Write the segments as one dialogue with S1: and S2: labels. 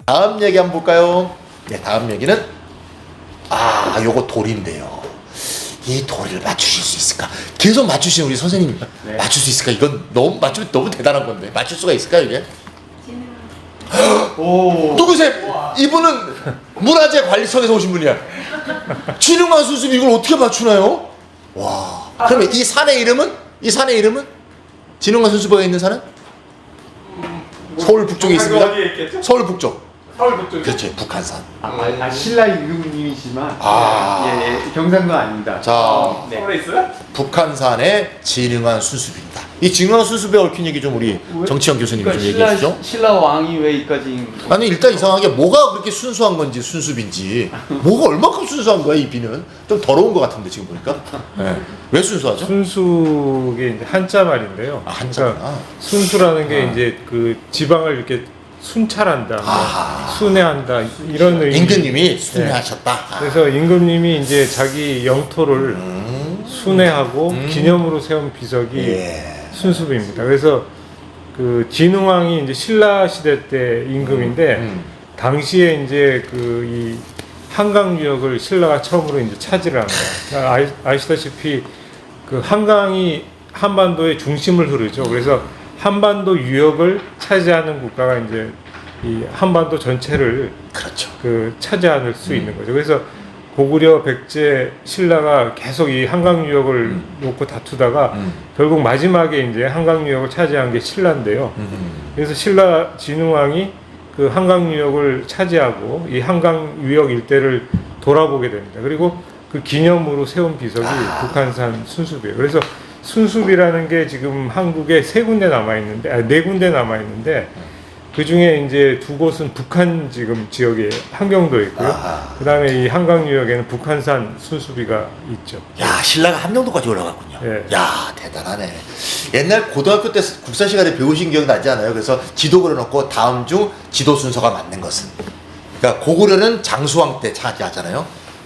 S1: 다음 얘기 한번 볼까요? 네, 다음 얘기는 요거 돌인데요. 이 돌을 맞추실 수 있을까? 계속 맞추시는 우리 선생님
S2: 네.
S1: 맞출 수 있을까? 이건 너무 맞추면 너무 대단한 건데 맞출 수가 있을까요 이게?
S2: 오.
S1: 누구세요? 이분은 문화재 관리청에서 오신 분이야. 진흥왕 수습 이걸 어떻게 맞추나요? 와. 그러면 이 산의 이름은? 이 산의 이름은? 진흥왕 수습가 있는 산은? 서울 북쪽에 있습니다.
S2: 어디에 있겠죠?
S1: 서울 북쪽.
S2: 서울 북쪽.
S1: 그렇지, 북한산.
S3: 신라 임금님이지만
S1: 아.
S3: 경상도 아닙니다.
S1: 자,
S3: 네.
S2: 서울에 있어요?
S1: 북한산의 진흥왕 수습입니다. 이 진흥왕 수습에 얽힌 얘기 좀 우리 정치현 교수님 좀 얘기해 주시죠.
S3: 신라 왕이 왜 이까지
S1: 아니 일단 이상하게 뭐가 그렇게 순수한 건지 순수빈지 뭐가 얼마큼 순수한 거야 이 비는 좀 더러운 것 같은데 지금 보니까. 네. 왜 순수하죠?
S4: 순수게 이제 한자 말인데요.
S1: 한자구나.
S4: 그러니까 순수라는 게 이제 그 지방을 이렇게 순찰한다, 순회한다 이런 의미.
S1: 임금님이 순회하셨다.
S4: 그래서 임금님이 이제 자기 영토를 순회하고 기념으로 세운 비석이
S1: 예.
S4: 순수비입니다. 그래서 그 진흥왕이 이제 신라 시대 때 임금인데 당시에 이제 그 이 한강 유역을 신라가 처음으로 이제 차지를 합니다. 아시다시피 그 한강이 한반도의 중심을 흐르죠. 그래서 한반도 유역을 차지하는 국가가 이제 이 한반도 전체를
S1: 그렇죠.
S4: 그 차지할 수 있는 거죠. 그래서 고구려, 백제, 신라가 계속 이 한강 유역을 놓고 다투다가 결국 마지막에 이제 한강 유역을 차지한 게 신라인데요. 그래서 신라 진흥왕이 그 한강 유역을 차지하고 이 한강 유역 일대를 돌아보게 됩니다. 그리고 그 기념으로 세운 비석이 북한산 순수비예요. 그래서 순수비라는 게 지금 한국에 세 군데 남아 있는데, 네 군데 남아 있는데, 그 중에 이제 두 곳은 북한 지금 지역에 함경도에 있고요. 그 다음에 이 한강 유역에는 북한산 순수비가 있죠.
S1: 야 신라가 함정도까지 올라갔군요.
S4: 예.
S1: 야 대단하네. 옛날 고등학교 때 국사 시간에 배우신 기억 나지 않아요? 그래서 지도 그려놓고 다음 중 지도 순서가 맞는 것은. 그러니까 고구려는 장수왕 때 차지하잖아요.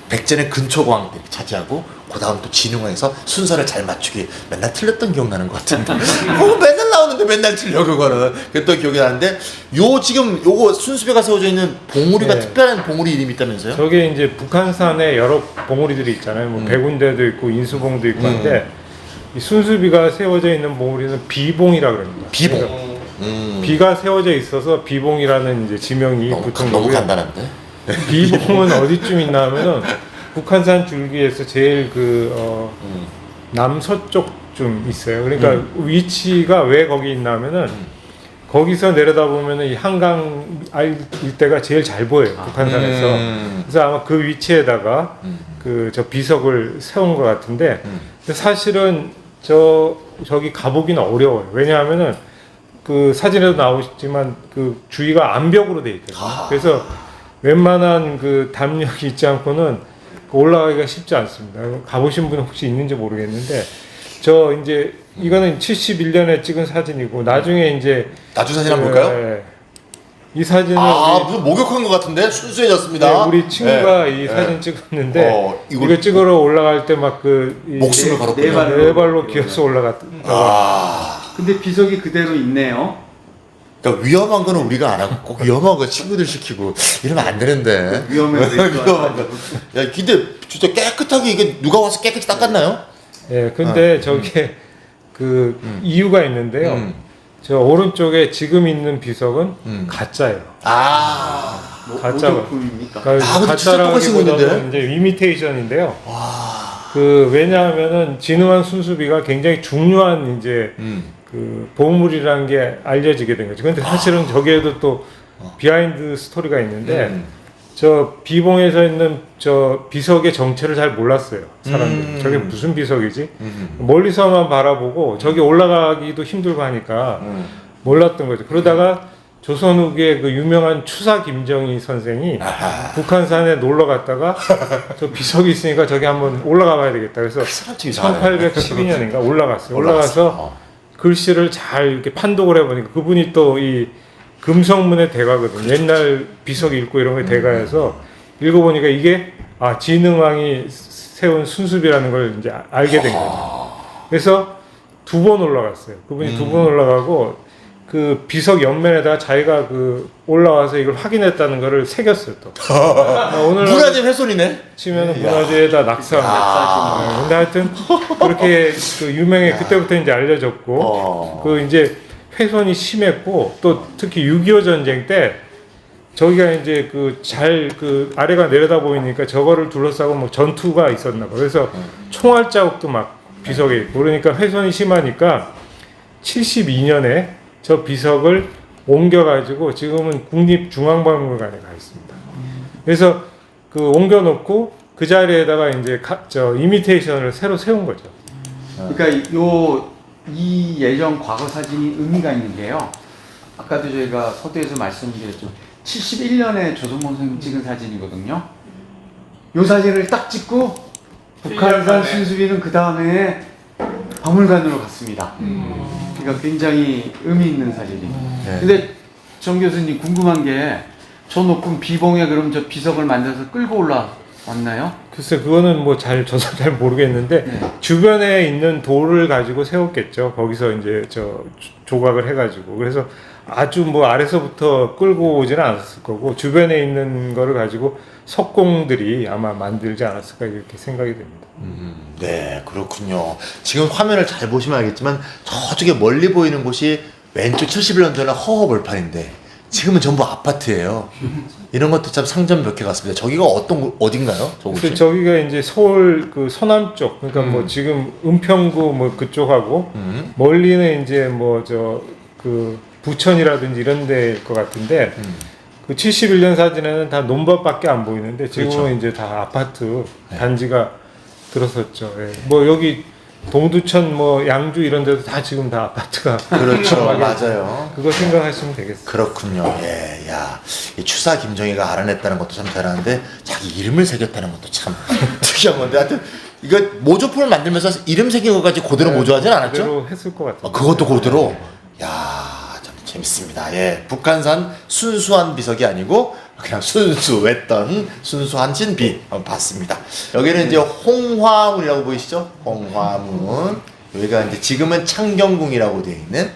S1: 백제는 근초고왕 때 차지하고 그 다음 또 진흥왕에서 순서를 잘 맞추기 맨날 틀렸던 기억 나는 것 같은데 맨날 나오는데 맨날 틀려 그거는. 그랬던 기억이 나는데 요 지금 요거 순수배가 세워져 있는 봉우리가
S4: 네.
S1: 특별한 봉우리 이름이 있다면서요?
S4: 저게 이제 북한산에 여러 봉우리들이 있잖아요. 뭐 백운대도 있고 인수봉도 있고 한데 이 순수비가 세워져 있는 봉우리는 비봉이라 그럽니다.
S1: 비봉.
S4: 그러니까 비가 세워져 있어서 비봉이라는 이제 지명이 붙은
S1: 너무
S4: 거고요.
S1: 간단한데?
S4: 비봉은 어디쯤 있나 하면은 북한산 줄기에서 제일 남서쪽쯤 있어요. 그러니까 위치가 왜 거기 있나 하면은 거기서 내려다 보면은 이 한강 일대가 제일 잘 보여요. 북한산에서. 그래서 아마 그 위치에다가 그 저 비석을 세운 것 같은데 근데 사실은 저기 가보기는 어려워요. 왜냐하면은 그 사진에도 나오시지만 그 주위가 암벽으로 돼 있거든요. 그래서 웬만한 그 담력이 있지 않고는 올라가기가 쉽지 않습니다. 가보신 분 혹시 있는지 모르겠는데 저 이제 이거는 71년에 찍은 사진이고 나중에 이제
S1: 나중 사진 한번 볼까요?
S4: 이 사진은
S1: 무슨 목욕한 것 같은데 순수해졌습니다.
S4: 우리 친구가
S1: 네.
S4: 이 사진 찍었는데
S1: 이걸
S4: 이거 찍으러 올라갈 때 막 그
S1: 목숨을 걸었군요.
S4: 네 발로 기어서 올라갔다.
S3: 근데 비석이 그대로 있네요.
S1: 그러니까 위험한 거는 우리가 안 하고 꼭 위험한 거 친구들 시키고 이러면 안 되는데.
S3: 위험해서
S1: 위험한 거. 야, 근데 진짜 깨끗하게 이게 누가 와서 깨끗이 닦았나요?
S4: 예, 근데 저게 그 이유가 있는데요. 저 오른쪽에 지금 있는 비석은 가짜예요. 가짜.
S3: 모조품입니까?
S4: 그러니까
S1: 근데 진짜 똑같이
S4: 가짜라기보다는
S1: 생겼는데?
S4: 이제 이미테이션인데요. 그 왜냐하면은 진흥왕 순수비가 굉장히 중요한 이제 그 보물이라는 게 알려지게 된 거죠. 근데 사실은 저기에도 또 비하인드 스토리가 있는데 저 비봉에서 있는 저 비석의 정체를 잘 몰랐어요. 사람들이. 저게 무슨 비석이지? 멀리서만 바라보고 저기 올라가기도 힘들고 하니까 몰랐던 거죠. 그러다가 조선 후기에 그 유명한 추사 김정희 선생이 북한산에 놀러 갔다가 저 비석이 있으니까 저기 한번 올라가 봐야 되겠다. 그래서 1812년인가 올라갔어요. 올라가서 글씨를 잘 이렇게 판독을 해보니까 그분이 또 이 금성문의 대가거든요. 옛날 비석 읽고 이런 게 대가여서 읽어보니까 이게 진흥왕이 세운 순수비라는 걸 이제 알게 된 거죠. 그래서 두 번 올라갔어요. 그분이 두 번 올라가고 그 비석 옆면에다가 자기가 그 올라와서 이걸 확인했다는 거를 새겼어요 또. 오늘
S1: 문화재 훼손이네.
S4: 치면은 문화재에다 낙서.
S1: 야.
S4: 근데 하여튼 그렇게 그 유명해 그때부터 이제 알려졌고 그 이제 훼손이 심했고 또 특히 6.25 전쟁 때 저기가 이제 그 아래가 내려다 보이니까 저거를 둘러싸고 뭐 전투가 있었나 봐. 그래서 총알 자국도 막 비석에 있고 그러니까 훼손이 심하니까 72년에 저 비석을 옮겨가지고 지금은 국립중앙박물관에 가 있습니다. 그래서 그 옮겨놓고 그 자리에다가 이제 저 이미테이션을 새로 세운 거죠.
S3: 그러니까 이 예전 과거 사진이 의미가 있는 게요. 아까도 저희가 서두에서 말씀드렸죠. 71년에 조선모 선생님 찍은 사진이거든요. 이 사진을 딱 찍고 북한산 순수비는 그 다음에 박물관으로 갔습니다. 그러니까 굉장히 의미 있는 사진이에요.
S1: 네.
S3: 근데 정 교수님 궁금한 게 저 높은 비봉에 그럼 저 비석을 만들어서 끌고 올라왔나요?
S4: 글쎄 그거는 뭐 저도 잘 모르겠는데
S3: 네.
S4: 주변에 있는 돌을 가지고 세웠겠죠. 거기서 이제 조각을 해가지고 그래서 아주 뭐 아래서부터 끌고 오지는 않았을 거고 주변에 있는 거를 가지고 석공들이 아마 만들지 않았을까 이렇게 생각이 됩니다.
S1: 네, 그렇군요. 지금 화면을 잘 보시면 알겠지만 저쪽에 멀리 보이는 곳이 왼쪽 71년 전에 허허벌판인데 지금은 전부 아파트예요. 이런 것도 참 상점벽해 같습니다. 저기가 어딘가요?
S4: 그래서 저기가 이제 서울 그 서남쪽 그러니까 뭐 지금 은평구 뭐 그쪽하고 멀리는 이제 뭐 그 부천이라든지 이런 데일 것 같은데 그 71년 사진에는 다 논밭밖에 안 보이는데 지금은
S1: 그렇죠.
S4: 이제 다 아파트 단지가 들어섰죠. 예. 뭐 여기 동두천 뭐 양주 이런 데도 다 지금 다 아파트가
S1: 그렇죠. 맞아요.
S4: 그거 생각하시면 되겠어요.
S1: 그렇군요. 예, 야, 이 추사 김정희가 알아냈다는 것도 참 대단한데 자기 이름을 새겼다는 것도 참 특이한 건데, 하여튼 이거 모조품을 만들면서 이름 새긴 것까지 그대로 모조하진 않았죠?
S4: 그대로 했을 것 같아요.
S1: 그것도 그대로. 야, 참 재밌습니다. 예, 북한산 순수한 비석이 아니고 그냥 순수했던 순수한 진비 한번 봤습니다. 여기는 이제 홍화문이라고 보이시죠? 홍화문. 여기가 이제 지금은 창경궁이라고 되어 있는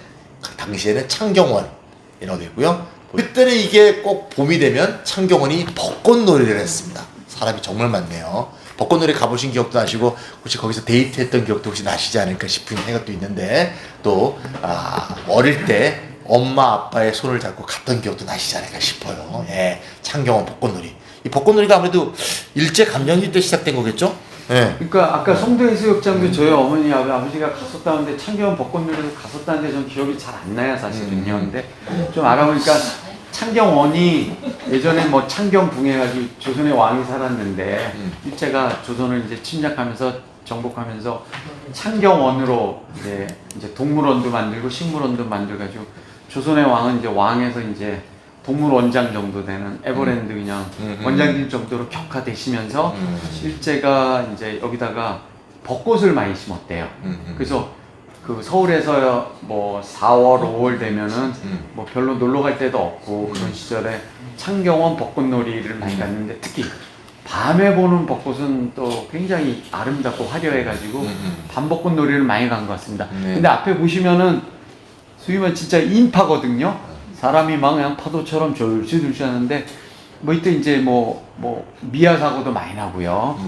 S1: 당시에는 창경원이라고 되고요. 그때는 이게 꼭 봄이 되면 창경원이 벚꽃놀이를 했습니다. 사람이 정말 많네요. 벚꽃놀이 가보신 기억도 나시고 혹시 거기서 데이트했던 기억도 혹시 나시지 않을까 싶은 생각도 있는데 또 어릴 때 엄마 아빠의 손을 잡고 갔던 기억도 나시지 않을까 싶어요. 예, 창경원 벚꽃놀이. 이 벚꽃놀이가 아무래도 일제 감정시 때 시작된 거겠죠? 예.
S3: 그러니까 아까 송도해수욕장도 저희 어머니 아버지가 갔었다는데 창경원 벚꽃놀이를 갔었다는데 전 기억이 잘 안 나요 사실은요. 근데 좀 알아보니까 창경원이 예전에 뭐 창경궁 해가지고 조선의 왕이 살았는데 일제가 조선을 이제 침략하면서 정복하면서 창경원으로 이제 동물원도 만들고 식물원도 만들어가지고 조선의 왕은 이제 왕에서 이제 동물 원장 정도 되는 에버랜드 그냥 원장님 정도로 격화되시면서 일제가 이제 여기다가 벚꽃을 많이 심었대요. 그래서 그 서울에서 뭐 4월, 5월 되면은 뭐 별로 놀러 갈 데도 없고 그런 시절에 창경원 벚꽃놀이를 많이 갔는데 특히 밤에 보는 벚꽃은 또 굉장히 아름답고 화려해가지고 밤벚꽃놀이를 많이 간 것 같습니다.
S1: 네.
S3: 근데 앞에 보시면은 소위 말해 진짜 인파거든요. 사람이 막 그냥 파도처럼 졸실졸실 하는데 뭐 이때 이제 뭐 미아 사고도 많이 나고요.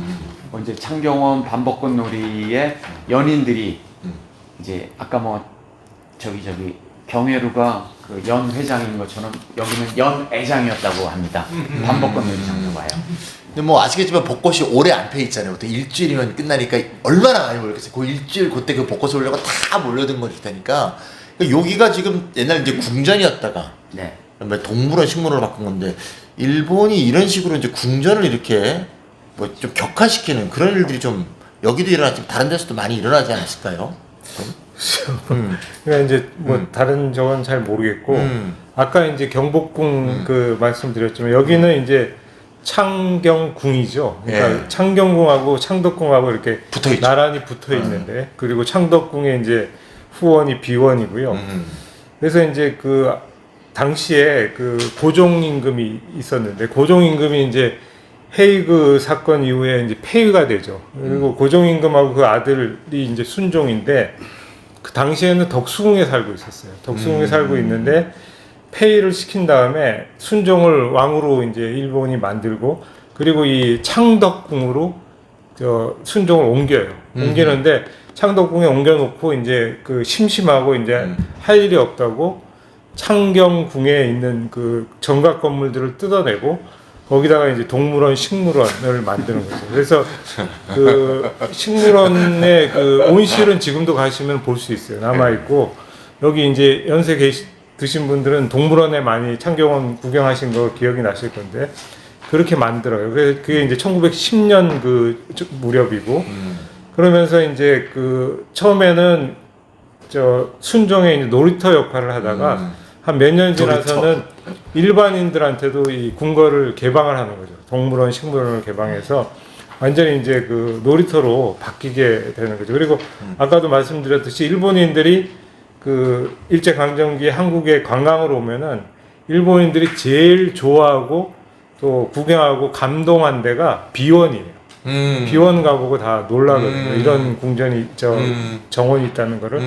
S3: 뭐 이제 창경원 밤벚꽃놀이에 연인들이 이제 아까 뭐 저기 경회루가 그 연 회장인 것처럼 여기는 연 애장이었다고 합니다. 밤벚꽃놀이 장소가요.
S1: 근데 뭐 아시겠지만 벚꽃이 오래 안 펴 있잖아요. 보통 일주일이면 끝나니까 얼마나 많이 몰렸겠어요. 그 일주일 그때 그 벚꽃을 보려고 다 몰려든 거일 테니까. 여기가 지금 옛날 이제 궁전이었다가
S3: 네.
S1: 동물원 식물원으로 바꾼 건데 일본이 이런 식으로 이제 궁전을 이렇게 뭐 좀 격화시키는 그런 일들이 좀 여기도 일어났지만 다른 데서도 많이 일어나지 않았을까요?
S4: 그러니까 이제 뭐 다른 저건 잘 모르겠고 아까 이제 경복궁 그 말씀드렸지만 여기는 이제 창경궁이죠. 그러니까
S1: 예.
S4: 창경궁하고 창덕궁하고 이렇게
S1: 붙어있죠.
S4: 나란히 붙어 있는데 그리고 창덕궁에 이제 후원이 비원이고요. 그래서 이제 그 당시에 그 고종 임금이 있었는데 고종 임금이 이제 헤이그 사건 이후에 이제 폐위가 되죠. 그리고 고종 임금하고 그 아들이 이제 순종인데 그 당시에는 덕수궁에 살고 있었어요. 덕수궁에 살고 있는데 폐위를 시킨 다음에 순종을 왕으로 이제 일본이 만들고 그리고 이 창덕궁으로 저 순종을 옮겨요. 옮기는데 창덕궁에 옮겨놓고 이제 그 심심하고 이제 할 일이 없다고 창경궁에 있는 그 정각 건물들을 뜯어내고 거기다가 이제 동물원, 식물원을 만드는 거죠. 그래서 그 식물원의 그 온실은 지금도 가시면 볼 수 있어요. 남아 있고 여기 이제 연세 드신 분들은 동물원에 많이 창경원 구경하신 거 기억이 나실 건데 그렇게 만들어요. 그래서 그게 이제 1910년 그 무렵이고 그러면서 이제 그 처음에는 저 순종의 이제 놀이터 역할을 하다가 한 몇 년 지나서는 일반인들한테도 이 궁궐을 개방을 하는 거죠. 동물원, 식물원을 개방해서 완전히 이제 그 놀이터로 바뀌게 되는 거죠. 그리고 아까도 말씀드렸듯이 일본인들이 그 일제강점기 한국에 관광을 오면은 일본인들이 제일 좋아하고 또 구경하고 감동한 데가 비원이에요. 비원 가보고 다 놀라거든요. 이런 궁전이 정원이 있다는 거를.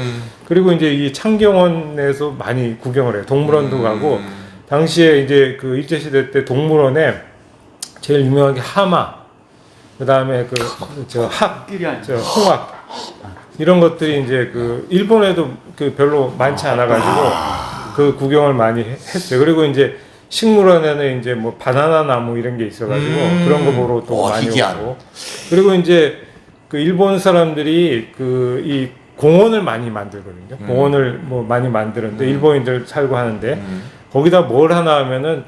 S4: 그리고 이제 이 창경원에서 많이 구경을 해요. 동물원도 가고 당시에 이제 그 일제 시대 때 동물원에 제일 유명한 게 하마, 그다음에 그 저 홍학 이런 것들이 이제 그 일본에도 그 별로 많지 않아 가지고 그 구경을 많이 했어요. 그리고 이제 식물원에는 이제 뭐 바나나 나무 이런 게 있어가지고 그런 거 보러 또 많이
S1: 희귀한.
S4: 오고 그리고 이제 그 일본 사람들이 그 이 공원을 많이 만들거든요. 공원을 뭐 많이 만드는데 일본인들 살고 하는데 거기다 뭘 하나 하면은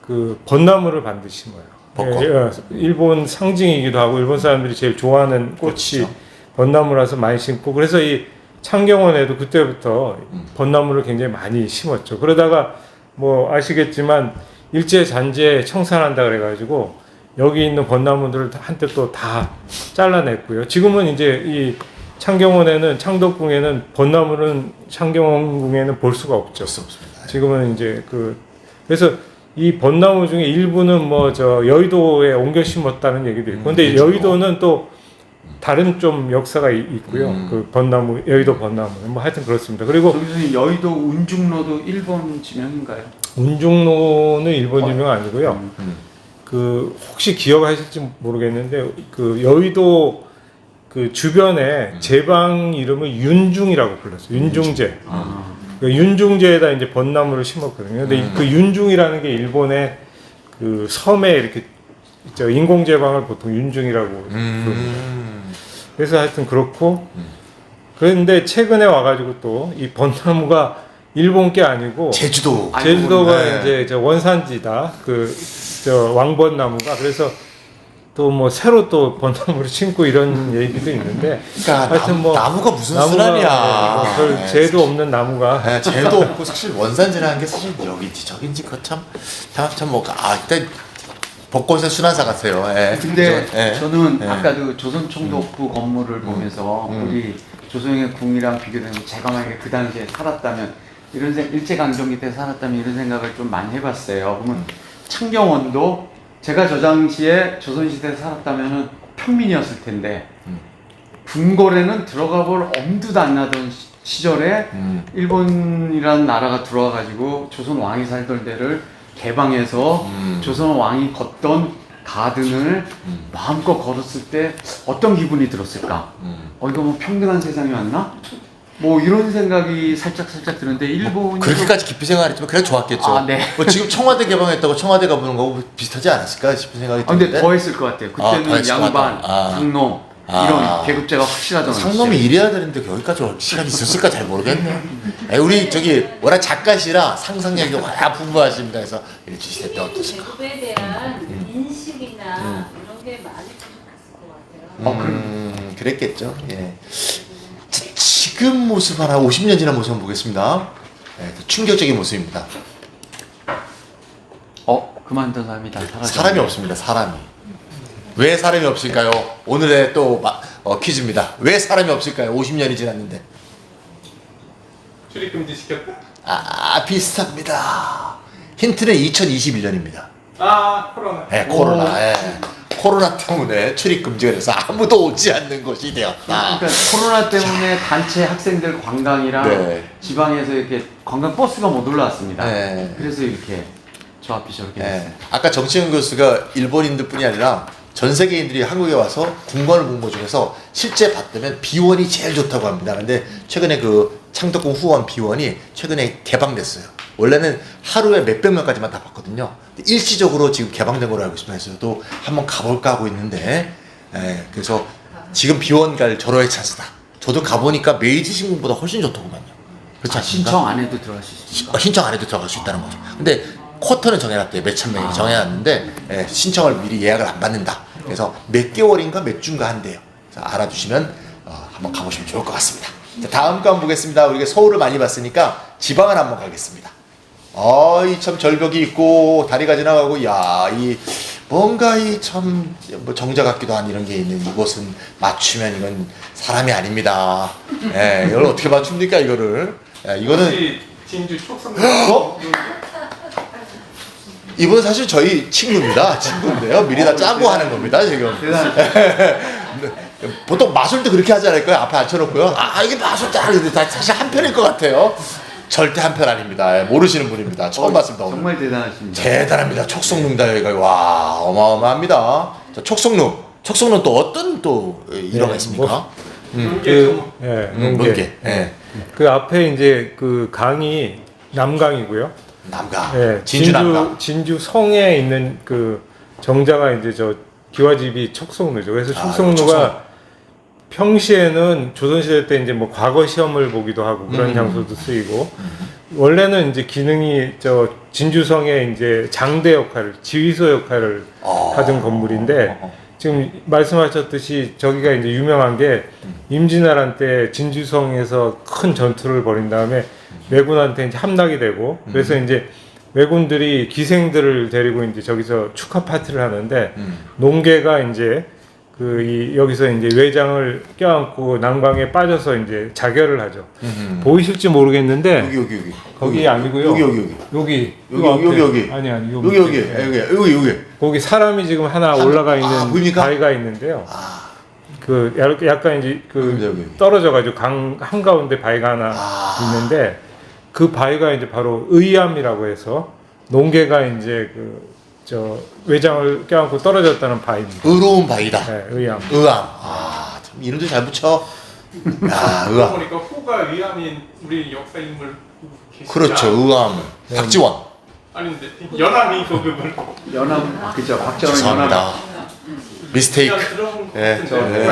S4: 그 벚나무를 반드시 심어요.
S1: 벚꽃.
S4: 예, 일본 상징이기도 하고 일본 사람들이 제일 좋아하는 꽃이
S1: 그렇죠.
S4: 벚나무라서 많이 심고 그래서 이 창경원에도 그때부터 벚나무를 굉장히 많이 심었죠. 그러다가 뭐 아시겠지만 일제 잔재 청산한다 그래가지고 여기 있는 벚나무들을 한때 또 다 잘라냈고요. 지금은 이제 이 창경원에는 창덕궁에는 벚나무는 창경원궁에는 볼 수가 없죠.
S1: 없습니다.
S4: 지금은 이제 그 그래서 이 벚나무 중에 일부는 뭐 저 여의도에 옮겨 심었다는 얘기도 있고, 근데 여의도는 또 다른 좀 역사가 있고요. 그 벚나무 여의도 벚나무 뭐 하여튼 그렇습니다. 그리고
S3: 저기서 여의도 운중로도 일본 지명인가요?
S4: 운중로는 일본 지명 아니고요. 그 혹시 기억하실지 모르겠는데 그 여의도 그 주변에 제방 이름을 윤중이라고 불렀어요. 윤중제. 그 윤중제에다 이제 벚나무를 심었거든요. 근데 그 윤중이라는 게 일본의 그 섬에 이렇게 저 인공 제방을 보통 윤중이라고 부릅니다. 그래서 하여튼 그렇고 그런데 최근에 와가지고 또 이 벚나무가 일본 게 아니고 제주도가
S1: 네.
S4: 이제 저 원산지다. 그 저 왕벚나무가 그래서 또 뭐 새로 또 벚나무를 심고 이런 얘기도 있는데
S1: 그러니까
S4: 하여튼 뭐
S1: 나무가 무슨
S4: 나무가
S1: 쓰라냐.
S4: 별
S1: 네.
S4: 죄도 없는 나무가
S1: 네, 죄도 없고 사실 원산지라는 게 사실 여기인지 저긴지 그참뭐 일단 벚꽃의 순환사 같아요. 예.
S3: 근데
S1: 예.
S3: 저는
S1: 예.
S3: 아까 그 조선총독부 건물을 보면서 우리 조선의 궁이랑 비교되면 제가 만약에 그 당시에 살았다면 일제강점기 때 살았다면 이런 생각을 좀 많이 해봤어요. 그러면 창경원도 제가 저 당시에 조선시대에 살았다면은 평민이었을 텐데 궁궐에는 들어가 볼 엄두도 안 나던 시절에 일본이라는 나라가 들어와가지고 조선 왕이 살던 데를 개방해서 조선 왕이 걷던 가든을 마음껏 걸었을 때 어떤 기분이 들었을까? 이거 뭐 평등한 세상이 왔나? 뭐 이런 생각이 살짝 드는데 일본이
S1: 그렇게까지 깊이 생각했지만 그래 좋았겠죠.
S3: 아, 네.
S1: 뭐 지금 청와대 개방했다고 청와대 가보는 거 비슷하지 않았을까 싶은 생각이
S3: 근데
S1: 드는데.
S3: 더 했을 것 같아요. 그때는
S1: 더 했을 것
S3: 양반,
S1: 같다.
S3: 상놈 이런 계급제가 확실하던
S1: 상놈이 일해야 되는데 거기까지 올 시간이 있었을까 잘 모르겠네. 우리 저기 워낙 작가시라 상상력이 워낙 풍부하십니다. 그래서 일제시대 때 어떠실까?
S2: 계급에 대한 인식이나 이런 게 많이 부족했을 것 같아요.
S1: 그랬겠죠. 예. 지금 모습 하나 50년 지난 모습 한번 보겠습니다. 충격적인 모습입니다.
S3: 그만둔 사람이 다 사라졌네.
S1: 사람이 없습니다. 사람이. 왜 사람이 없을까요? 오늘의 또 퀴즈입니다. 왜 사람이 없을까요? 50년이 지났는데.
S4: 출입금지 시켰다?
S1: 비슷합니다. 힌트는 2021년입니다.
S4: 코로나.
S1: 코로나. 코로나 때문에 출입 금지가 돼서 아무도 오지 않는 곳이 되었다.
S3: 그러니까 코로나 때문에 단체 학생들 관광이랑
S1: 네.
S3: 지방에서 이렇게 관광 버스가 못 올라왔습니다.
S1: 네.
S3: 그래서 이렇게 저 앞이 저렇게
S1: 예.
S3: 됐습니다.
S1: 아까 정치현 교수가 일본인들뿐이 아니라 전 세계인들이 한국에 와서 궁궐 공모 중에서 실제 봤다면 비원이 제일 좋다고 합니다. 근데 최근에 그 창덕궁 후원 비원이 최근에 개방됐어요. 원래는 하루에 몇백 명까지만 다 봤거든요. 근데 일시적으로 지금 개방된 걸로 알고 있습니다. 그래서 또 한번 가볼까 하고 있는데, 예, 그래서 지금 비원 갈 절호의 찬스다. 저도 가보니까 메이지 신궁보다 훨씬 좋더구만요. 그렇지 않습니까?
S3: 신청 안 해도 들어갈 수 있습니다.
S1: 신청 안 해도 들어갈 수 있다는 거죠. 근데 쿼터는 정해놨대요. 몇천 명이 정해놨는데 예, 신청을 미리 예약을 안 받는다. 그래서 몇 개월인가 몇 주인가 한대요. 그래서 알아두시면 한번 가보시면 좋을 것 같습니다. 자, 다음 거 한번 보겠습니다. 우리가 서울을 많이 봤으니까 지방을 한번 가겠습니다. 이 참 절벽이 있고 다리가 지나가고 이 뭔가 이 참 뭐 정자 같기도 한 이런 게 있는 이곳은 맞추면 이건 사람이 아닙니다. 예, 이걸 어떻게 맞춥니까 이거를? 이거는
S4: 진주 촉성.
S1: 이분 사실 저희 친구입니다. 친구인데요. 미리 다 짜고 하는 겁니다. 지금. 보통 마술도 그렇게 하지 않을까요? 앞에 앉혀놓고요. 이게 마술다. 근데 다 사실 한 편일 것 같아요. 절대 한 편 아닙니다. 모르시는 분입니다. 처음 봤습니다. 오늘.
S3: 정말 대단하십니다.
S1: 대단합니다. 촉성릉다 여기가 와 어마어마합니다. 자, 촉성릉. 촉성릉 또 어떤 또 일화가 있습니까?
S4: 농계.
S1: 예.
S4: 그 앞에 이제 그 강이 남강이고요.
S1: 남강.
S4: 예,
S1: 진주 남강.
S4: 진주 성에 있는 그 정자가 이제 저 기와집이 촉성루죠. 그래서 촉성루가
S1: 촉성.
S4: 평시에는 조선시대 때 이제 뭐 과거 시험을 보기도 하고 그런 장소도 쓰이고 원래는 이제 기능이 저 진주성의 이제 장대 역할을 지휘소 역할을 하던 건물인데 지금 말씀하셨듯이 저기가 이제 유명한 게 임진왜란 때 진주성에서 큰 전투를 벌인 다음에 왜군한테 이제 함락이 되고 그래서 이제 왜군들이 기생들을 데리고 이제 저기서 축하 파티를 하는데 농계가 이제 여기서 이제 외장을 껴안고 난광에 빠져서 이제 자결을 하죠. 보이실지 모르겠는데
S1: 여기.
S4: 거기 아니고요.
S1: 여기.
S4: 여기 아니
S1: 여기.
S4: 거기 사람이 지금 하나 올라가 있는
S1: 보입니까?
S4: 바위가 있는데요. 그 약간 이제
S1: 여기.
S4: 떨어져가지고 강 한가운데 바위가 하나 있는데 그 바위가 이제 바로 의암이라고 해서 농계가 이제 저 외장을 껴안고 떨어졌다는 바위입니다.
S1: 의로운 바위다.
S4: 네, 의암.
S1: 참 이름도 잘 붙여. 의암.
S4: 보니까 후가 의암인 우리 역사 인물 계시지
S1: 그렇죠. 의암. 박지원.
S4: 아닌데 연암이 그분.
S3: 연암 그죠. 박정원
S1: 죄송합니다.
S3: 연암.
S1: 미스테이크.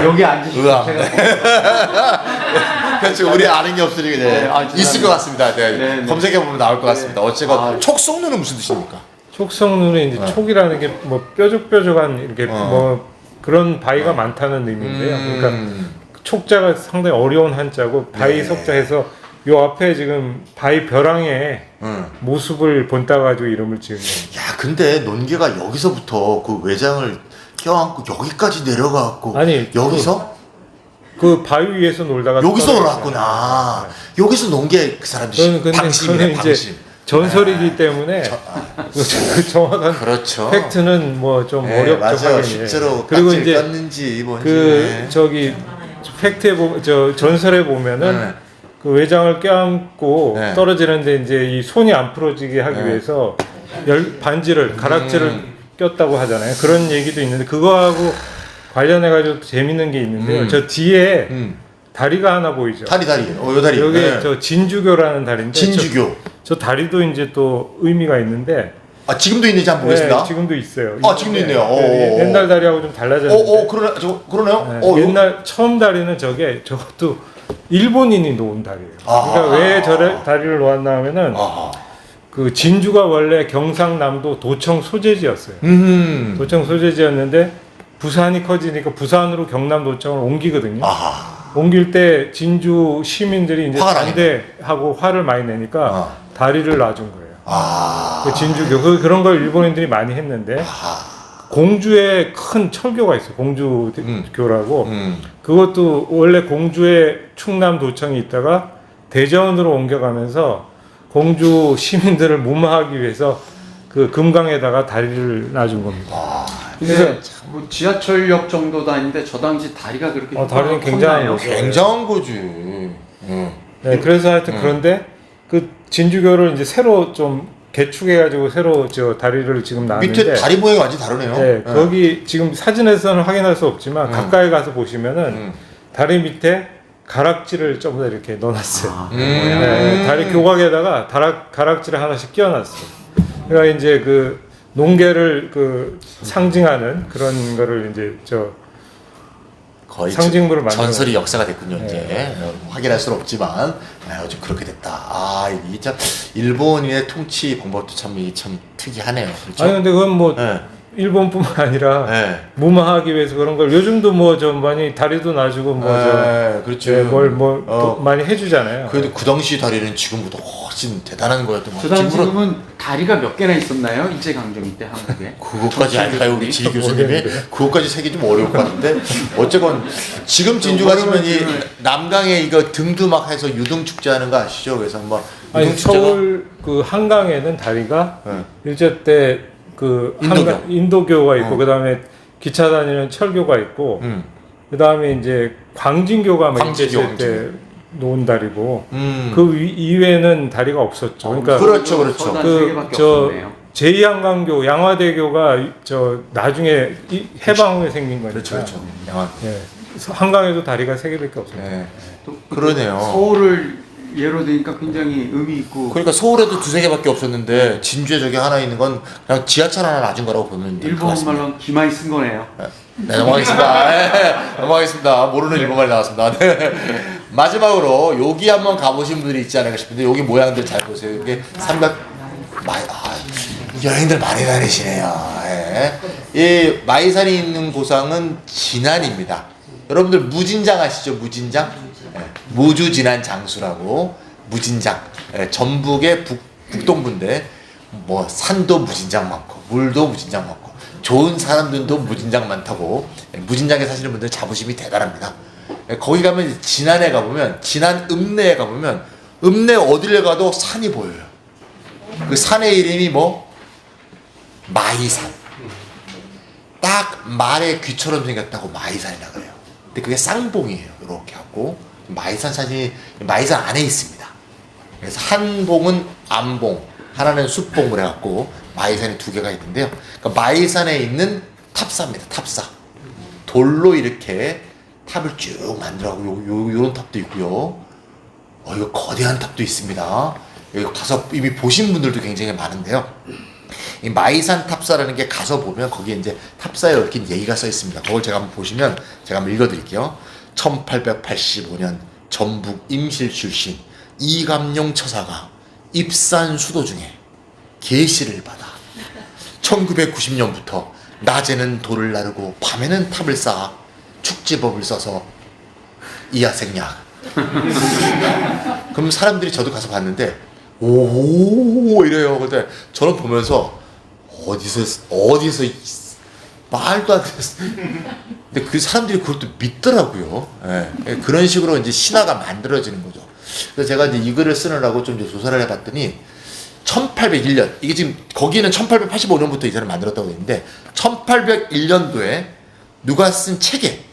S3: 여기 앉으시면
S1: 의암.
S3: 제가
S1: 그렇죠. 우리 아는 게 없으니까 있을 것 같습니다.
S3: 네.
S1: 검색해 보면 나올 것 같습니다. 어쨌건 촉성루는 무슨 뜻입니까?
S4: 촉성루는 이제 촉이라는 게 뭐 뾰족뾰족한 이렇게 뭐 그런 바위가 많다는 의미인데요. 그러니까 촉자가 상당히 어려운 한자고 바위 석자해서 요 앞에 지금 바위 벼랑에 모습을 본따 가지고 이름을 지은 겁니다.
S1: 근데 논개가 여기서부터 그 외장을 껴안고 여기까지 내려가고
S4: 아니,
S1: 여기서
S4: 그 바위 위에서 놀다가
S1: 여기서
S4: 떨어졌어요.
S1: 놀았구나. 여기서 논개 그 사람들이
S4: 근데
S1: 방심이네.
S4: 그거는 이제 전설이기 때문에 그 정확한
S1: 그렇죠.
S4: 팩트는 뭐 좀 어렵죠.
S1: 맞아요.
S4: 하긴.
S1: 실제로
S4: 그리고 이제
S1: 떴는지 뭔지.
S4: 저기 팩트에 저 전설에 보면은 그 외장을 껴안고 떨어지는데 이제 이 손이 안 풀어지게 하기 위해서 반지를 가락지를 꼈다고 하잖아요. 그런 얘기도 있는데 그거하고 관련해 가지고 재밌는 게 있는데요. 저 뒤에 다리가 하나 보이죠.
S1: 다리. 요 다리.
S4: 여기 저 진주교라는 다리인데
S1: 진주교.
S4: 저 다리도 이제 또 의미가 있는데
S1: 지금도 있는지 한번 보겠습니다.
S4: 지금도 있어요.
S1: 지금도 있네요.
S4: 옛날 다리하고 좀 달라졌는데.
S1: 그러네요.
S4: 옛날 처음 다리는 저것도 일본인이 놓은 다리예요. 그러니까 왜 다리를 놓았나 하면은 그 진주가 원래 경상남도 도청 소재지였어요. 도청 소재지였는데 부산이 커지니까 부산으로 경남도청을 옮기거든요. 옮길 때 진주 시민들이 이제 반대하고 화를 많이 내니까 다리를 놔준 거예요. 그 진주교 그런 걸 일본인들이 많이 했는데 공주에 큰 철교가 있어요. 공주교라고. 그것도 원래 공주의 충남도청이 있다가 대전으로 옮겨가면서 공주 시민들을 무마하기 위해서 그 금강에다가 다리를 놔준 겁니다.
S3: 근데 뭐 지하철역 정도도 아닌데 저 당시 다리가 그렇게
S4: 다리는 굉장한
S3: 컸나요?
S4: 거죠.
S1: 굉장한 거지.
S4: 네, 그래서 하여튼 그런데 그 진주교를 이제 새로 좀 개축해가지고 새로 저 다리를 지금 놨는데
S1: 밑에 다리 모양이 완전 다르네요.
S4: 네, 거기 지금 사진에서는 확인할 수 없지만 가까이 가서 보시면은 다리 밑에 가락지를 좀 더 이렇게 넣어놨어요.
S3: 아,
S4: 네, 다리 교각에다가 가락지를 하나씩 끼워놨어요. 그러니까 이제 그 농계를 그 상징하는 그런 거를 이제
S1: 거의
S4: 상징물을 만들어
S1: 전설이 역사가 됐군요.
S4: 네.
S1: 이제 확인할 수는 없지만 어제 그렇게 됐다. 이게 참 일본인의 통치 방법도 참 특이하네요. 그렇죠?
S4: 아니 근데 그건 뭐
S1: 네.
S4: 일본뿐만 아니라
S1: 네.
S4: 무마하기 위해서 그런 걸 요즘도 뭐 좀 많이 다리도 놔주고
S1: 그렇죠.
S4: 또 많이 해주잖아요.
S1: 그래도 그 당시 다리는 지금보다 훨씬 대단한 거였던 것
S3: 저
S1: 같아요.
S3: 당시는 다리가 몇 개나 있었나요? 일제강점기 때 한국에?
S1: 그것까지 알까요, 우리 지 교수님이?
S4: 모르겠는데.
S1: 그것까지 세기 좀 어려울 것 같은데 어쨌건 지금 진주 가시면 이 남강에 이거 등도 막 해서 유등 축제 하는 거 아시죠? 그래서 뭐
S4: 아니
S1: 유등 축제가
S4: 서울 그 한강에는 다리가
S1: 네.
S4: 일제 때 그 인도교가 있고 그다음에 기차 다니는 철교가 있고 그다음에 이제 광진교가 막
S1: 광진교,
S4: 일제 때 놓은 다리고
S1: 음.
S4: 그 이외에는 다리가 없었죠. 그러니까
S1: 그렇죠.
S3: 서단 세 개밖에
S4: 저
S3: 없었네요.
S4: 제2한강교, 양화대교가 저 나중에 해방 후에 생긴 거니까.
S1: 그렇죠. 양아.
S4: 예. 한강에도 다리가 3개밖에 없어요.
S1: 네.
S3: 또
S1: 그러네요.
S3: 서울을 예로 드니까 굉장히 의미 있고
S1: 그러니까 서울에도 두세 개밖에 없었는데 진주에 저기 하나 있는 건 그냥 지하철 하나 놔준 거라고 보면 될 것 같습니다.
S3: 일본말로 기마이 쓴 거네요.
S1: 네, 넘어가겠습니다. 네, 넘어가겠습니다. 모르는 일본말 나왔습니다. 네. 마지막으로 여기 한번 가보신 분들이 있지 않을까 싶은데 여기 모양들 잘 보세요. 이게 여행들 많이 다니시네요. 예. 이 마이산이 있는 고상은 진안입니다. 여러분들 무진장 아시죠? 무진장? 예. 무주진안 장수라고 무진장. 예. 전북의 북동부인데 뭐 산도 무진장 많고 물도 무진장 많고 좋은 사람들도 무진장 많다고. 예. 무진장에 사시는 분들 자부심이 대단합니다. 예. 거기 가면 진안에 가보면 진안 읍내에 가보면 읍내 어디를 가도 산이 보여요. 그 산의 이름이 뭐? 마이산. 딱 말의 귀처럼 생겼다고 마이산이라고 그래요. 근데 그게 쌍봉이에요. 이렇게 하고 마이산 사진이 마이산 안에 있습니다. 그래서 한 봉은 안봉, 하나는 숫봉을 해갖고 마이산이 두 개가 있는데요. 그러니까 마이산에 있는 탑사입니다. 탑사. 돌로 이렇게 탑을 쭉 만들어가고 요런 탑도 있고요. 이거 거대한 탑도 있습니다. 여기 가서 이미 보신 분들도 굉장히 많은데요. 이 마이산 탑사라는 게 가서 보면 거기에 이제 탑사에 얽힌 얘기가 써 있습니다. 그걸 제가 한번 보시면 제가 한번 읽어드릴게요. 1885년 전북 임실 출신 이감용 처사가 입산 수도 중에 계시를 받아 1990년부터 낮에는 돌을 나르고 밤에는 탑을 쌓아 축지법을 써서 이하생약. 그럼 사람들이 저도 가서 봤는데 오 이래요. 근데 저는 보면서 어디서 말도 안 됐어. 근데 그 사람들이 그것도 믿더라고요. 예. 그런 식으로 이제 신화가 만들어지는 거죠. 그래서 제가 이제 이 글을 쓰느라고 좀 이제 조사를 해봤더니 1801년 이게 지금 거기는 1885년부터 이 사람을 만들었다고 했는데 1801년도에 누가 쓴 책에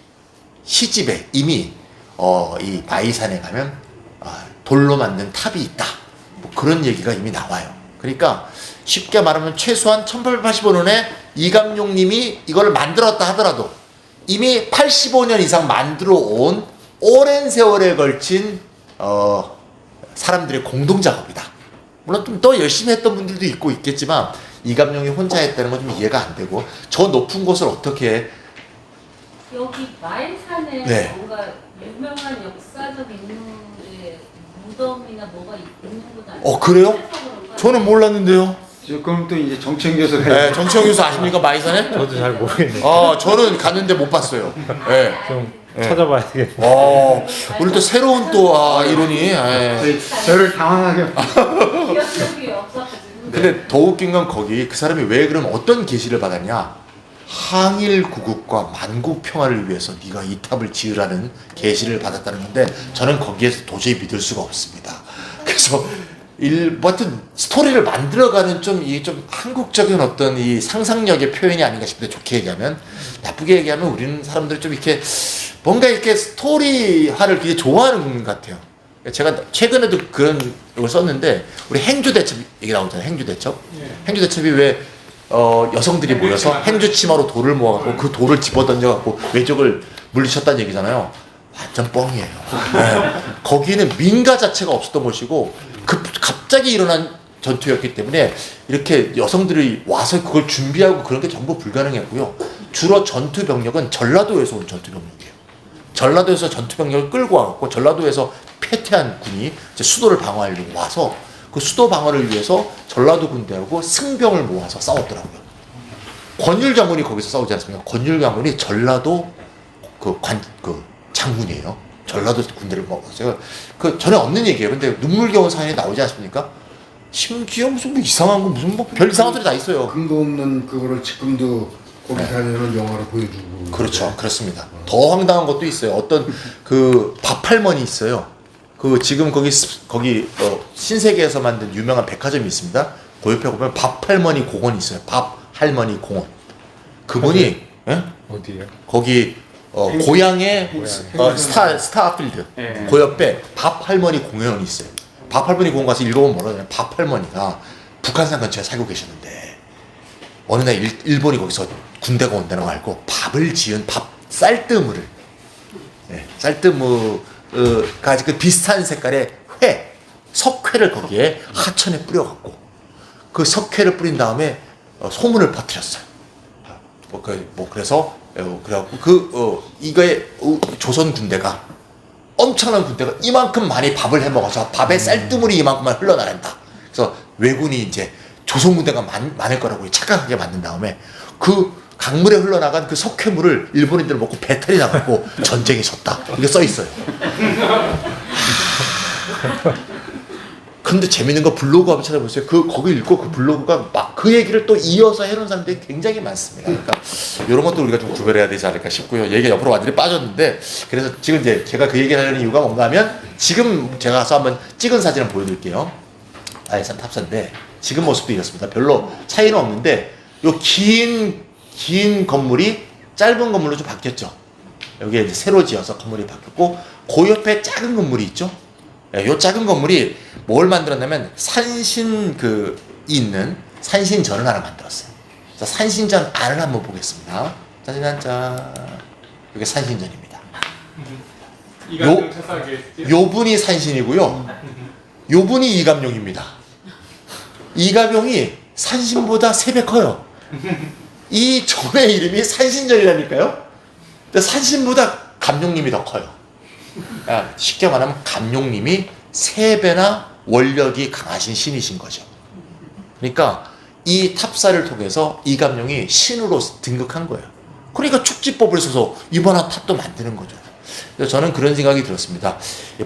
S1: 시집에 이미 이 마이산에 가면 돌로 만든 탑이 있다. 뭐 그런 얘기가 이미 나와요. 그러니까 쉽게 말하면 최소한 1885년에 이감용님이 이걸 만들었다 하더라도 이미 85년 이상 만들어 온 오랜 세월에 걸친 사람들의 공동 작업이다. 물론 좀 더 열심히 했던 분들도 있고 있겠지만 이감용이 혼자 했다는 건 좀 이해가 안 되고 저 높은 곳을 어떻게
S2: 여기 마일산에
S1: 네.
S2: 뭔가 유명한 역사적 인물의 무덤이나 뭐가 있는 곳 아니에요?
S1: 그래요?
S2: 그래서 그런가?
S1: 저는 몰랐는데요.
S3: 그럼 또 이제 정치영 교수가
S1: 네, 정치영 교수 아십니까 마이산에?
S4: 저도 잘 모르겠네요.
S1: 저는 갔는데 못 봤어요. 네.
S4: 좀
S1: 네.
S4: 찾아봐야 되겠네요.
S1: 오늘 또 새로운 또 이론이. 예.
S3: 저를 당황하게
S2: 기억력이 없어가지고.
S1: 근데 더 웃긴 건 거기 그 사람이 왜 그럼 어떤 계시를 받았냐? 항일 구국과 만국 평화를 위해서 네가 이 탑을 지으라는 계시를 받았다는 건데 저는 거기에서 도저히 믿을 수가 없습니다. 그래서 뭐 하여튼 스토리를 만들어가는 좀 이 좀 한국적인 어떤 이 상상력의 표현이 아닌가 싶은데, 좋게 얘기하면. 나쁘게 얘기하면 우리는 사람들이 좀 이렇게 뭔가 이렇게 스토리화를 되게 좋아하는 국민 같아요. 제가 최근에도 그런 걸 썼는데, 우리 행주대첩 얘기 나오잖아요. 행주대첩. 행주대첩이 왜 여성들이 모여서 행주치마로 돌을 모아갖고 그 돌을 집어던져갖고 외적을 물리쳤다는 얘기잖아요. 완전 뻥이에요. 네. 거기는 민가 자체가 없었던 것이고 갑자기 일어난 전투였기 때문에 이렇게 여성들이 와서 그걸 준비하고 그런 게 전부 불가능했고요. 주로 전투 병력은 전라도에서 온 전투 병력이에요. 전라도에서 전투 병력을 끌고 와갖고 전라도에서 패퇴한 군이 이제 수도를 방어하려고 와서 그 수도 방어를 위해서 전라도 군대하고 승병을 모아서 싸웠더라고요. 권율 장군이 거기서 싸우지 않습니까? 권율 장군이 전라도 그 장군이에요. 전라도 군대를 먹었어요. 그 전에 없는 얘기예요. 근데 눈물겨운 사연이 나오지 않습니까? 심지어 무슨 뭐 이상한 거 무슨 뭐 별 이상한 소리 다 있어요.
S5: 근거 없는 그거를 지금도 거기 다니는 영화로 보여주고.
S1: 그렇죠. 그렇습니다. 더 황당한 것도 있어요. 어떤 그 밥할머니 있어요. 그 지금 거기 신세계에서 만든 유명한 백화점이 있습니다. 그 옆에 보면 밥할머니 공원이 있어요. 밥할머니 공원. 그분이 예?
S4: 어디에요?
S1: 거기 고향의 스타필드
S3: 예.
S1: 그 옆에 밥할머니 공원이 있어요. 밥할머니 공원 가서 읽어보면 뭐라 그러냐면, 밥할머니가 북한산 근처에 살고 계셨는데 어느 날 일본이 거기서 군대가 온다는 거 알고 밥을 지은 쌀뜨물을, 쌀뜨물가 그 비슷한 색깔의 석회를 거기에 하천에 뿌려갖고 그 석회를 뿌린 다음에 소문을 퍼뜨렸어요. 그래서 그래갖고 이거에 조선 군대가, 엄청난 군대가 이만큼 많이 밥을 해 먹어서 밥에 쌀뜨물이 이만큼만 흘러나간다. 그래서 왜군이 이제 조선 군대가 많을 거라고 착각하게 만든 다음에 그 강물에 흘러나간 그 석회물을 일본인들 먹고 배탈이 나갖고 전쟁이 졌다. 이게 써 있어요. 근데 재밌는 거 블로그 한번 찾아보세요. 거기 읽고 그 블로그가 막 그 얘기를 또 이어서 해놓은 사람들이 굉장히 많습니다. 그러니까 이런 것도 우리가 좀 구별해야 되지 않을까 싶고요. 얘기가 옆으로 완전히 빠졌는데, 그래서 지금 이제 제가 그 얘기를 하려는 이유가 뭔가 하면, 지금 제가 가서 한번 찍은 사진을 보여드릴게요. 아이산 탑사인데 지금 모습도 이렇습니다. 별로 차이는 없는데 요 긴 건물이 짧은 건물로 좀 바뀌었죠. 여기에 이제 새로 지어서 건물이 바뀌었고, 그 옆에 작은 건물이 있죠. 요 작은 건물이 뭘 만들었냐면 있는 산신전을 하나 만들었어요. 자, 산신전 안을 한번 보겠습니다. 짜잔짠. 이게 산신전입니다. 요 분이 산신이고요. 요 분이 이감룡입니다. 이감룡이 산신보다 3배 커요. 이 전의 이름이 산신전이라니까요. 근데 산신보다 감룡님이 더 커요. 쉽게 말하면 감룡님이 3배나 원력이 강하신 신이신 거죠. 그러니까 이 탑사를 통해서 이감룡이 신으로 등극한 거예요. 그러니까 축지법을 써서 이번한 탑도 만드는 거죠. 그래서 저는 그런 생각이 들었습니다.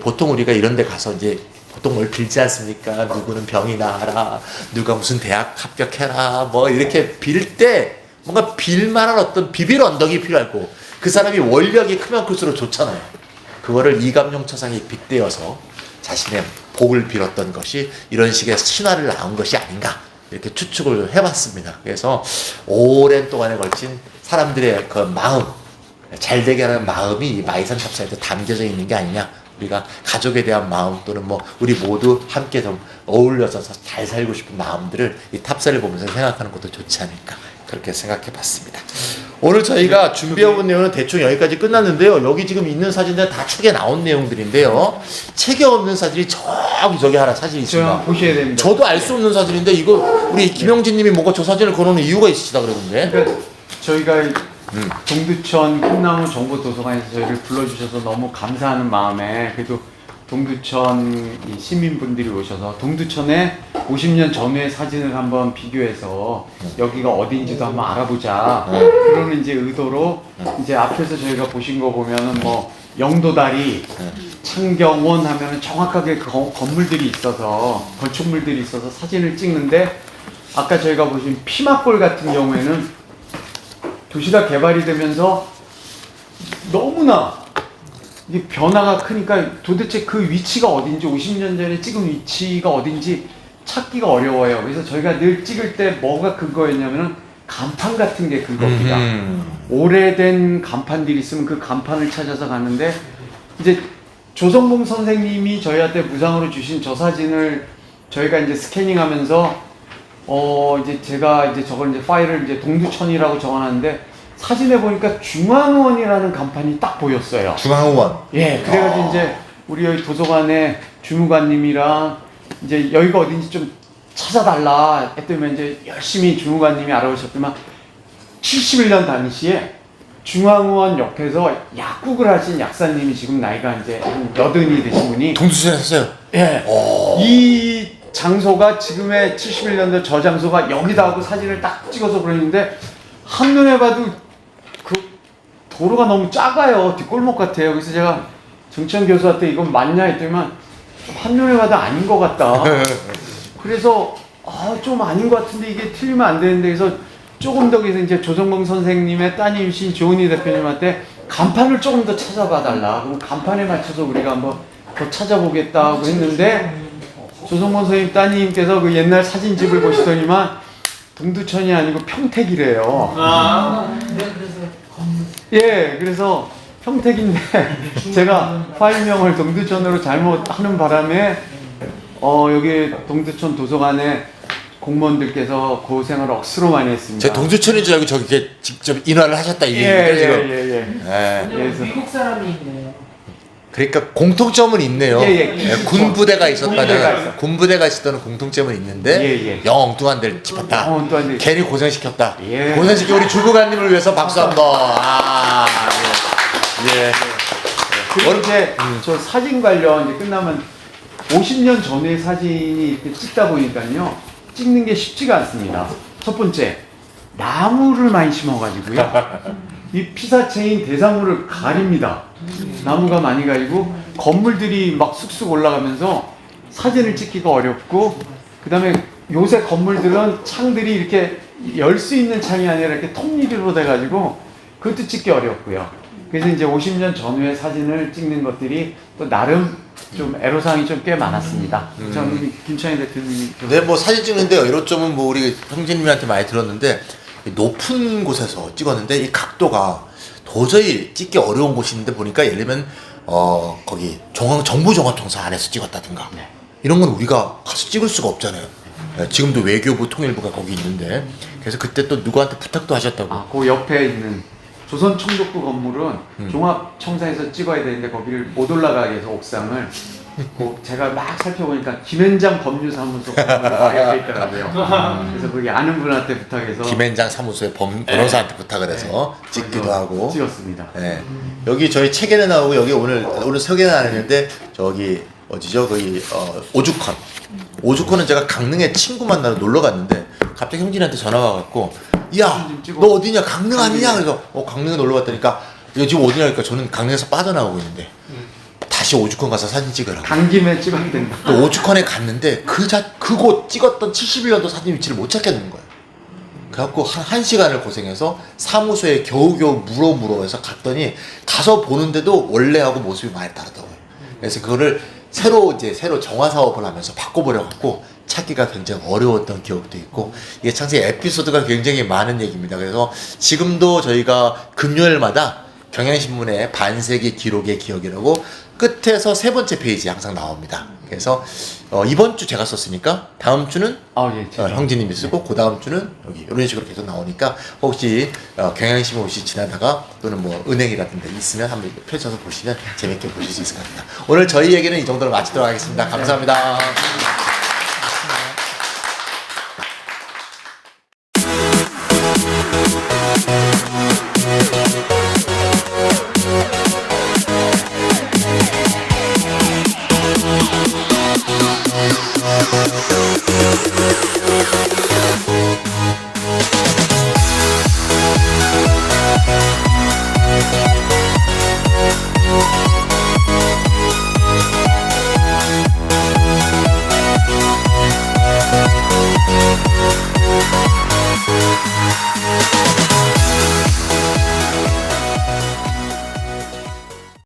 S1: 보통 우리가 이런 데 가서 이제 보통 뭘 빌지 않습니까? 누구는 병이 나아라, 누가 무슨 대학 합격해라, 뭐 이렇게 빌 때 뭔가 빌만한 어떤 비빌 언덕이 필요하고, 그 사람이 원력이 크면 클수록 좋잖아요. 그거를 이감룡 처상에 빗대어서 자신의 복을 빌었던 것이 이런 식의 신화를 낳은 것이 아닌가, 이렇게 추측을 해봤습니다. 그래서 오랜 동안에 걸친 사람들의 그 마음, 잘되게 하는 마음이 이 마이산 탑사에도 담겨져 있는 게 아니냐. 우리가 가족에 대한 마음, 또는 뭐 우리 모두 함께 좀 어울려서 잘 살고 싶은 마음들을 이 탑사를 보면서 생각하는 것도 좋지 않을까, 그렇게 생각해 봤습니다. 오늘 저희가 준비해온 내용은 대충 여기까지 끝났는데요. 여기 지금 있는 사진들은 다 책에 나온 내용들인데요. 책에 없는 사진이 저기 하나 사진이 있습니다.
S3: 보셔야 됩니다.
S1: 저도 알 수 없는 사진인데, 이거 우리 김영진 님이 뭔가 저 사진을 걸어놓은 이유가 있으시다 그러던데.
S3: 그러니까 저희가 동두천 꿈나무 정보도서관에서 저희를 불러주셔서 너무 감사하는 마음에, 그래도 동두천 이 시민분들이 오셔서 동두천에 50년 전의 사진을 한번 비교해서 여기가 어딘지도 한번 알아보자, 그러는 이제 의도로 이제 앞에서 저희가 보신 거 보면은 뭐 영도다리, 창경원 하면은 정확하게 그 건물들이 있어서, 건축물들이 있어서 사진을 찍는데, 아까 저희가 보신 피막골 같은 경우에는 도시가 개발이 되면서 너무나 이게 변화가 크니까 도대체 그 위치가 어딘지 50년 전에 찍은 위치가 어딘지 찾기가 어려워요. 그래서 저희가 늘 찍을 때 뭐가 근거였냐면은 간판 같은 게 근거입니다. 오래된 간판들이 있으면 그 간판을 찾아서 가는데 이제 조성봉 선생님이 저희한테 무상으로 주신 저 사진을 저희가 이제 스캐닝하면서 이제 제가 이제 저걸 이제 파일을 이제 동두천이라고 적어놨는데 사진에 보니까 중앙원이라는 간판이 딱 보였어요.
S1: 중앙원.
S3: 예, 그래가지고 이제 우리 여기 도서관에 주무관님이랑 이제 여기가 어딘지 좀 찾아달라 했더니 이제 열심히 주무관님이 알아보셨더만 71년 당시에 중앙원 옆에서 약국을 하신 약사님이 지금 나이가 이제 한 80이 되신 분이
S1: 동두천에 샀어요.
S3: 예, 이 장소가 지금의 71년도 저 장소가 여기다 하고 사진을 딱 찍어서 그랬는데 한눈에 봐도 그 도로가 너무 작아요. 뒷골목 같아요. 그래서 제가 정치현 교수한테 이건 맞냐 했더니만 좀 한눈에 봐도 아닌 것 같다. 그래서 좀 아닌 것 같은데 이게 틀리면 안 되는데 그래서 조금 더 그래서 이제 조성봉 선생님의 따님이신 조은희 대표님한테 간판을 조금 더 찾아봐 달라. 그럼 간판에 맞춰서 우리가 한번 더 찾아보겠다고 했는데 조성봉 선생님 따님께서 그 옛날 사진집을 보시더니만 동두천이 아니고 평택이래요. 예, 그래서 평택인데 제가 파일명을 동두천으로 잘못하는 바람에 여기 동두천 도서관에 공무원들께서 고생을 억수로 많이 했습니다.
S1: 제 동두천인 줄 알고 저기 이렇게 직접 인화를 하셨다 이 얘기니까 지금.
S3: 예.
S1: 예.
S6: 미국 사람이 있네요.
S1: 그러니까 공통점은 있네요. 군부대가 있었다는
S3: 군부대가 있어.
S1: 군부대가 있었다는 공통점은 있는데 영 엉뚱한 데를 짚었다.
S3: 엉뚱한 데.
S1: 괜히 고생시켰다.
S3: 예.
S1: 고생시켜 우리 주무관님을 위해서 박수 한번. 예.
S3: 그리고 이제 저 사진 관련 이제 끝나면 50년 전의 사진이 이렇게 찍다 보니까요 찍는 게 쉽지가 않습니다. 첫 번째 나무를 많이 심어가지고요 이 피사체인 대상물을 가립니다. 나무가 많이 가리고 건물들이 막 쑥쑥 올라가면서 사진을 찍기가 어렵고 그 다음에 요새 건물들은 창들이 이렇게 열 수 있는 창이 아니라 이렇게 통유리로 돼가지고 그것도 찍기 어렵고요. 그래서 이제 50년 전후의 사진을 찍는 것들이 또 나름 좀 애로사항이 좀 꽤 많았습니다. 저는 김창희 대표님이
S1: 네, 뭐 사진 찍는데 이로점은 뭐 우리 형제님한테 많이 들었는데 높은 곳에서 찍었는데 이 각도가 도저히 찍기 어려운 곳이 있는데 보니까 예를 들면 거기 정부종합청사 안에서 찍었다든가 이런 건 우리가 가서 찍을 수가 없잖아요. 네, 지금도 외교부 통일부가 거기 있는데 그래서 그때 또 누구한테 부탁도 하셨다고.
S3: 그 옆에 있는 조선총독부 건물은 종합청사에서 찍어야 되는데 거기를 못 올라가게 해서 옥상을 제가 막 살펴보니까 김현장 법률사무소 옆에 있더라고요. 그래서 거기 아는 분한테 부탁해서
S1: 김현장 사무소에 변호사한테 부탁을 해서 찍기도 하고
S3: 찍었습니다.
S1: 네. 여기 저희 책에는 나오고 여기 오늘 소개는 안 했는데 저기 어디죠? 거기 오죽헌은 제가 강릉에 친구 만나러 놀러 갔는데 갑자기 형진한테 전화가 와갖고 야 너 어디냐 강릉 아니냐 그래서 강릉에 놀러 갔다니까 이거 지금 어디냐 그러니까 저는 강릉에서 빠져나오고 있는데 다시 오죽헌 가서 사진 찍으라고.
S3: 간 김에 찍어야 된다.
S1: 또 오죽헌에 갔는데 그곳 찍었던 71년도 사진 위치를 못 찾겠는 거예요. 그래갖고 한 시간을 고생해서 사무소에 겨우겨우 물어서 갔더니 가서 보는데도 원래하고 모습이 많이 다르더라고요. 그래서 그거를 새로 정화 사업을 하면서 바꿔보려고 했고 찾기가 굉장히 어려웠던 기억도 있고 이게 참 에피소드가 굉장히 많은 얘기입니다. 그래서 지금도 저희가 금요일마다 경향신문의 반세기 기록의 기억이라고 끝에서 세 번째 페이지 항상 나옵니다. 그래서 이번 주 제가 썼으니까 다음 주는 형제님이 쓰고 그 다음 주는 여기 이런 식으로 계속 나오니까 혹시 경향신문 혹시 지나다가 또는 뭐 은행이라든가 있으면 한번 펼쳐서 보시면 재밌게 보실 수 있을 것 같습니다. 오늘 저희 얘기는 이 정도로 마치도록 하겠습니다. 감사합니다.